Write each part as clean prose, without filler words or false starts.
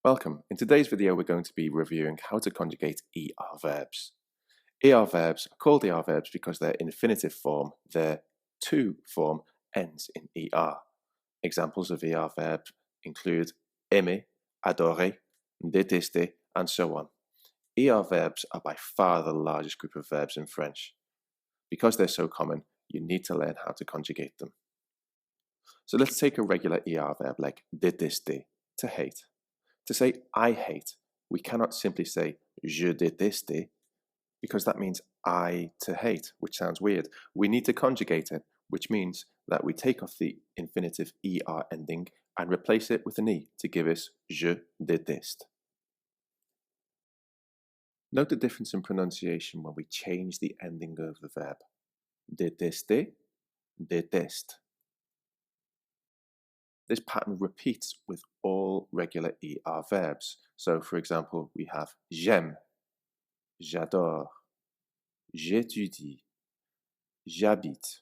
Welcome. In today's video, we're going to be reviewing how to conjugate ER verbs. ER verbs are called ER verbs because their infinitive form, their to form, ends in ER. Examples of ER verbs include aimer, adorer, détester, and so on. ER verbs are by far the largest group of verbs in French. Because they're so common, you need to learn how to conjugate them. So let's take a regular ER verb like détester, to hate. To say I hate, we cannot simply say je déteste because that means I to hate, which sounds weird. We need to conjugate it, which means that we take off the infinitive ER ending and replace it with an E to give us je déteste. Note the difference in pronunciation when we change the ending of the verb. Détester, déteste. This pattern repeats with all regular ER verbs. So, for example, we have j'aime, j'adore, j'étudie, j'habite.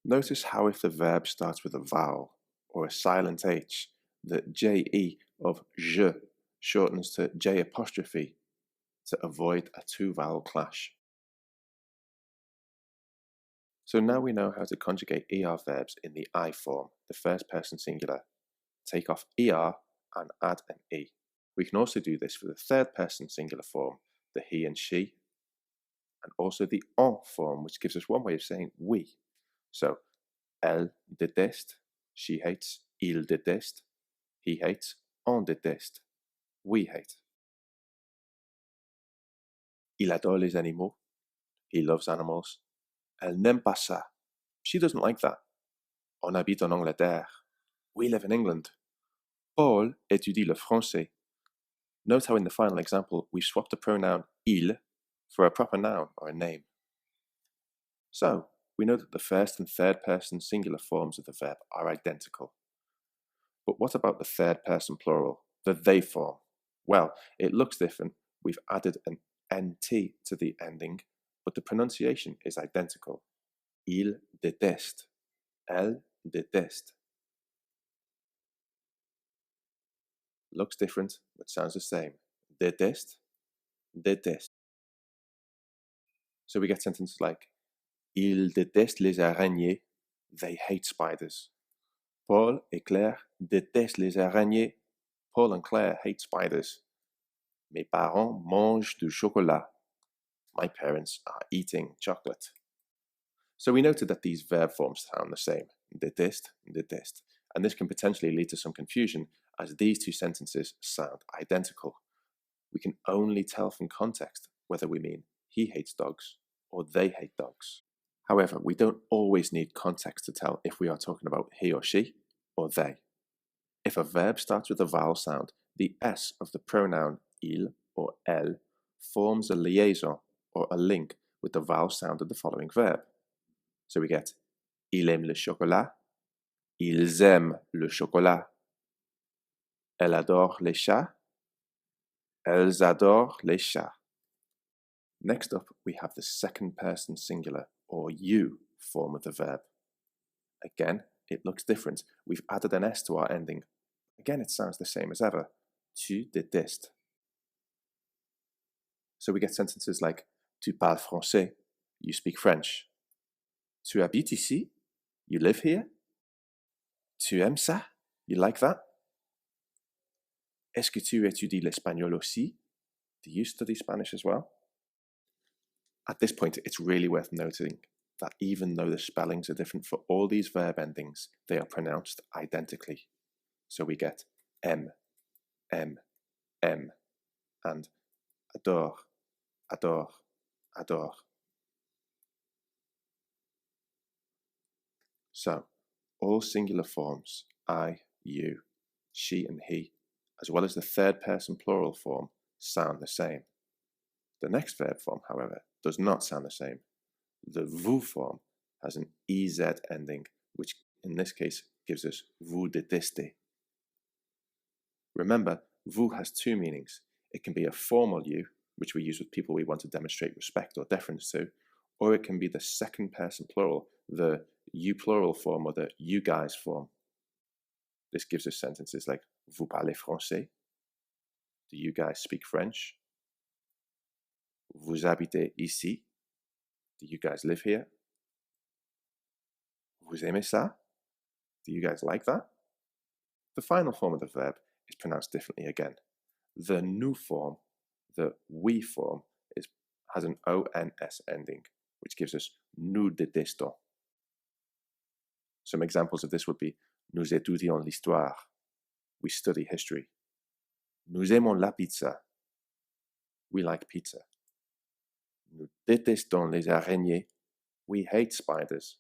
Notice how if the verb starts with a vowel or a silent H, the JE of je shortens to J apostrophe to avoid a two-vowel clash. So now we know how to conjugate ER verbs in the I form, the first person singular. Take off ER and add an E. We can also do this for the third person singular form, the he and she, and also the on form, which gives us one way of saying we. So, elle déteste, she hates, il déteste, he hates, on déteste, we hate. Il adore les animaux, he loves animals. Elle n'aime pas ça, she doesn't like that. On habite en Angleterre, we live in England. Paul étudie le français. Note how in the final example we swapped the pronoun il for a proper noun or a name. So, we know that the first and third person singular forms of the verb are identical. But what about the third person plural, the they form? Well, it looks different. We've added an nt to the ending, but the pronunciation is identical. Il déteste, elle déteste. Looks different, but sounds the same. Déteste, déteste. So we get sentences like ils détestent les araignées, they hate spiders. Paul et Claire détestent les araignées, Paul and Claire hate spiders. Mes parents mangent du chocolat, my parents are eating chocolate. So we noted that these verb forms sound the same, déteste, déteste, and this can potentially lead to some confusion as these two sentences sound identical. We can only tell from context whether we mean he hates dogs or they hate dogs. However, we don't always need context to tell if we are talking about he or she or they. If a verb starts with a vowel sound, the S of the pronoun il or elle forms a liaison or a link with the vowel sound of the following verb. So we get il aime le chocolat, ils aiment le chocolat, elle adore les chats, elles adorent les chats. Next up, we have the second person singular or you form of the verb. Again, it looks different. We've added an S to our ending. Again, it sounds the same as ever. Tu détestes. So we get sentences like tu parles français, you speak French. Tu habites ici, you live here. Tu aimes ça, you like that. Est-ce que tu étudies l'espagnol aussi? Do you study Spanish as well? At this point, it's really worth noting that even though the spellings are different for all these verb endings, they are pronounced identically. So we get M, and adore, adore, adore. So, all singular forms, I, you, she and he, as well as the third person plural form, sound the same. The next verb form, however, does not sound the same. The vous form has an EZ ending, which in this case gives us vous détestez. Remember, vous has two meanings. It can be a formal you, which we use with people we want to demonstrate respect or deference to, or it can be the second person plural, the you plural form or the you guys form. This gives us sentences like vous parlez français, Do you guys speak French? Vous habitez ici? Do you guys live here? Vous aimez ça? Do you guys like that? The final form of the verb is pronounced differently again. The nous form, the we form, has an ONS ending, which gives us nous détestons. Some examples of this would be nous étudions l'histoire. We study history. Nous aimons la pizza. We like pizza. Nous détestons les araignées. We hate spiders.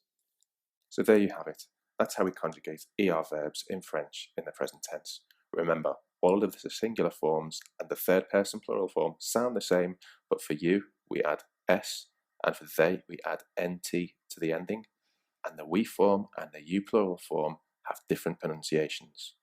So there you have it. That's how we conjugate ER verbs in French in the present tense. Remember, all of the singular forms and the third person plural form sound the same, but for you, we add S, and for they, we add NT to the ending, and the we form and the you plural form have different pronunciations.